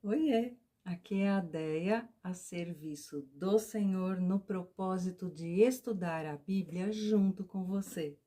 Oiê, aqui é a Déia, a serviço do Senhor no propósito de estudar a Bíblia junto com você.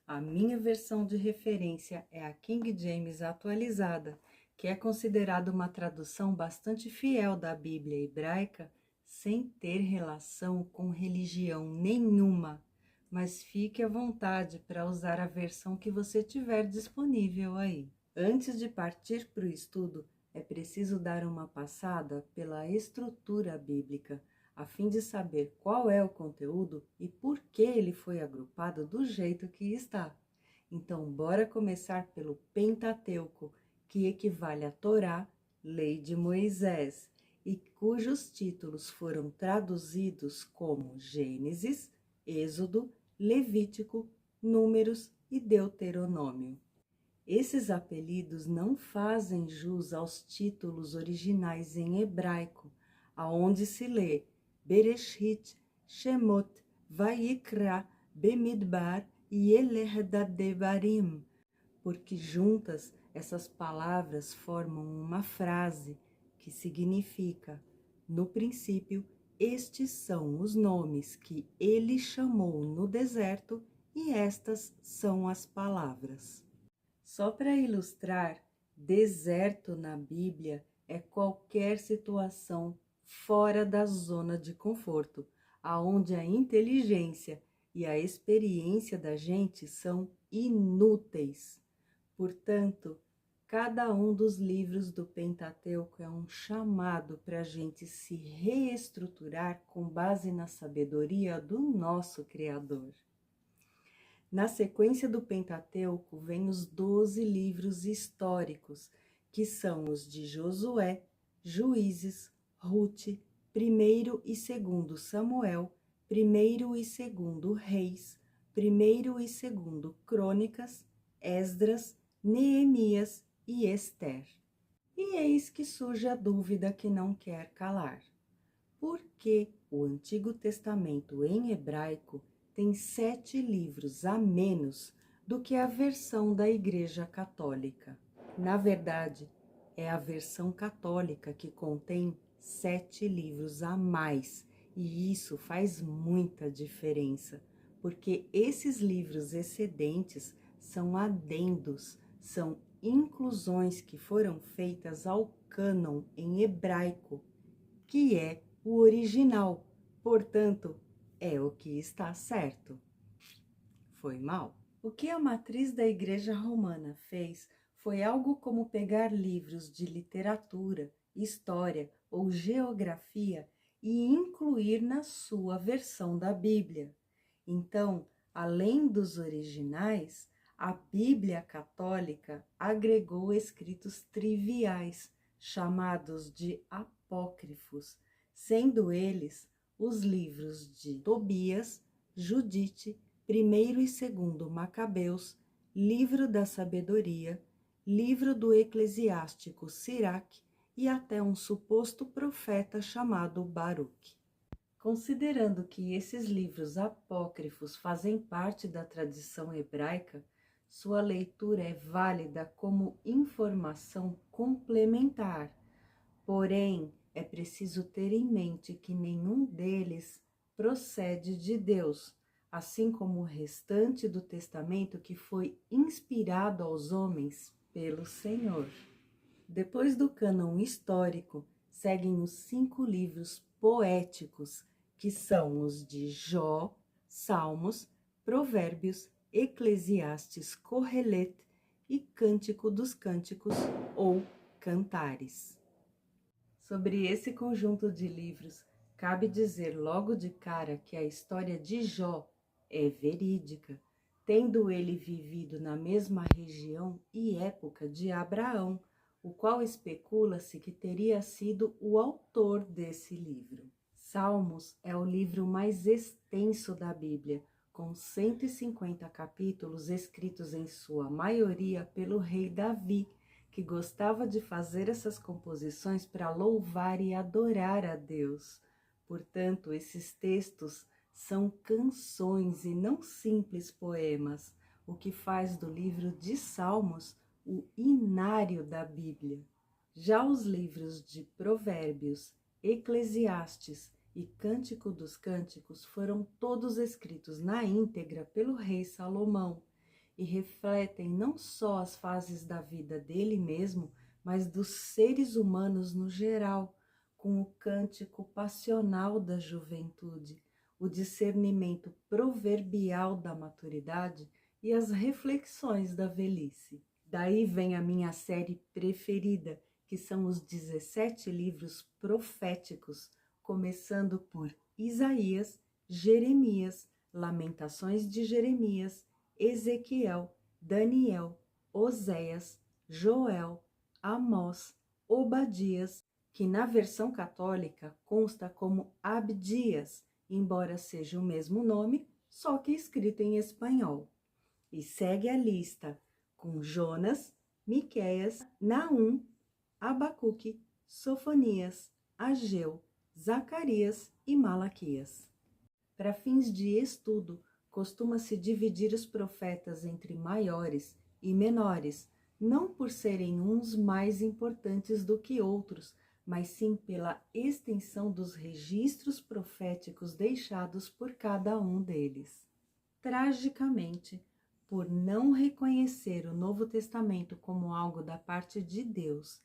A minha versão de referência é a King James atualizada, que é considerada uma tradução bastante fiel da Bíblia hebraica, sem ter relação com religião nenhuma. Mas fique à vontade para usar a versão que você tiver disponível aí. Antes de partir para o estudo, é preciso dar uma passada pela estrutura bíblica, a fim de saber qual é o conteúdo e por que ele foi agrupado do jeito que está. Então, bora começar pelo Pentateuco, que equivale à Torá, Lei de Moisés, e cujos títulos foram traduzidos como Gênesis, Êxodo, Levítico, Números e Deuteronômio. Esses apelidos não fazem jus aos títulos originais em hebraico, aonde se lê Bereshit, Shemot, Vayikra, Bemidbar e Devarim, porque juntas essas palavras formam uma frase que significa: no princípio, estes são os nomes que ele chamou no deserto e estas são as palavras. Só para ilustrar, deserto na Bíblia é qualquer situação fora da zona de conforto, aonde a inteligência e a experiência da gente são inúteis. Portanto, cada um dos livros do Pentateuco é um chamado para a gente se reestruturar com base na sabedoria do nosso Criador. Na sequência do Pentateuco vem os 12 livros históricos, que são os de Josué, Juízes, Rute, 1º e 2º Samuel, 1º e 2º Reis, 1º e 2º Crônicas, Esdras, Neemias e Ester. E eis que surge a dúvida que não quer calar. Por que o Antigo Testamento em hebraico tem 7 livros a menos do que a versão da Igreja Católica? Na verdade, é a versão católica que contém 7 livros a mais, e isso faz muita diferença, porque esses livros excedentes são adendos, são inclusões que foram feitas ao cânon em hebraico, que é o original, portanto, é o que está certo. Foi mal. O que a matriz da Igreja Romana fez foi algo como pegar livros de literatura, história ou geografia e incluir na sua versão da Bíblia. Então, além dos originais, a Bíblia Católica agregou escritos triviais, chamados de apócrifos, sendo eles os livros de Tobias, Judite, 1º e 2º Macabeus, Livro da Sabedoria, Livro do Eclesiástico Siraque e até um suposto profeta chamado Baruque. Considerando que esses livros apócrifos fazem parte da tradição hebraica, sua leitura é válida como informação complementar. Porém, é preciso ter em mente que nenhum deles procede de Deus, assim como o restante do Testamento que foi inspirado aos homens pelo Senhor. Depois do cânon histórico, seguem os 5 livros poéticos, que são os de Jó, Salmos, Provérbios, Eclesiastes, Correlet e Cântico dos Cânticos ou Cantares. Sobre esse conjunto de livros, cabe dizer logo de cara que a história de Jó é verídica, tendo ele vivido na mesma região e época de Abraão, o qual especula-se que teria sido o autor desse livro. Salmos é o livro mais extenso da Bíblia, com 150 capítulos escritos em sua maioria pelo rei Davi, que gostava de fazer essas composições para louvar e adorar a Deus. Portanto, esses textos são canções e não simples poemas, o que faz do livro de Salmos o inário da Bíblia. Já os livros de Provérbios, Eclesiastes e Cântico dos Cânticos foram todos escritos na íntegra pelo rei Salomão e refletem não só as fases da vida dele mesmo, mas dos seres humanos no geral, com o cântico passional da juventude, o discernimento proverbial da maturidade e as reflexões da velhice. Daí vem a minha série preferida, que são os 17 livros proféticos, começando por Isaías, Jeremias, Lamentações de Jeremias, Ezequiel, Daniel, Oséias, Joel, Amós, Obadias, que na versão católica consta como Abdias, embora seja o mesmo nome, só que escrito em espanhol. E segue a lista com Jonas, Miqueias, Naum, Abacuque, Sofonias, Ageu, Zacarias e Malaquias. Para fins de estudo, costuma-se dividir os profetas entre maiores e menores, não por serem uns mais importantes do que outros, mas sim pela extensão dos registros proféticos deixados por cada um deles. Tragicamente, por não reconhecer o Novo Testamento como algo da parte de Deus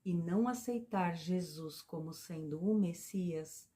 e não aceitar Jesus como sendo o Messias,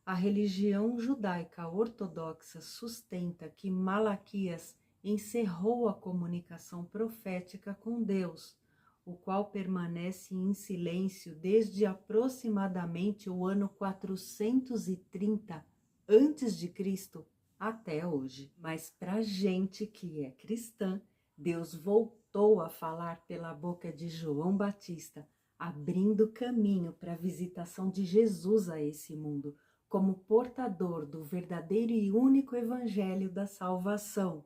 a religião judaica ortodoxa sustenta que Malaquias encerrou a comunicação profética com Deus, o qual permanece em silêncio desde aproximadamente o ano 430 a.C. até hoje. Mas para a gente que é cristã, Deus voltou a falar pela boca de João Batista, abrindo caminho para a visitação de Jesus a esse mundo, como portador do verdadeiro e único evangelho da salvação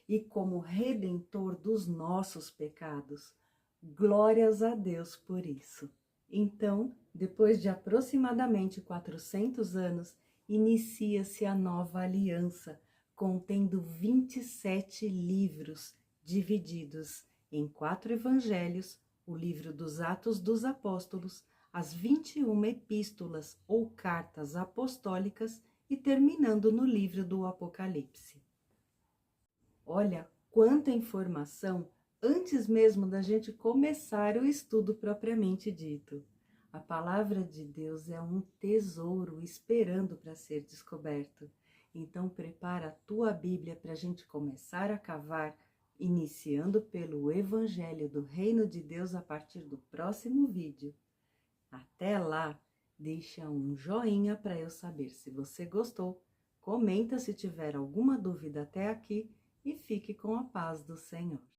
e como redentor dos nossos pecados. Glórias a Deus por isso. Então, depois de aproximadamente 400 anos, inicia-se a nova aliança, contendo 27 livros, divididos em 4 evangelhos, o livro dos Atos dos Apóstolos, as 21 epístolas ou cartas apostólicas e terminando no livro do Apocalipse. Olha quanta informação antes mesmo da gente começar o estudo propriamente dito. A palavra de Deus é um tesouro esperando para ser descoberto. Então prepara a tua Bíblia para a gente começar a cavar, iniciando pelo Evangelho do Reino de Deus a partir do próximo vídeo. Até lá, deixa um joinha para eu saber se você gostou, comenta se tiver alguma dúvida até aqui e fique com a paz do Senhor.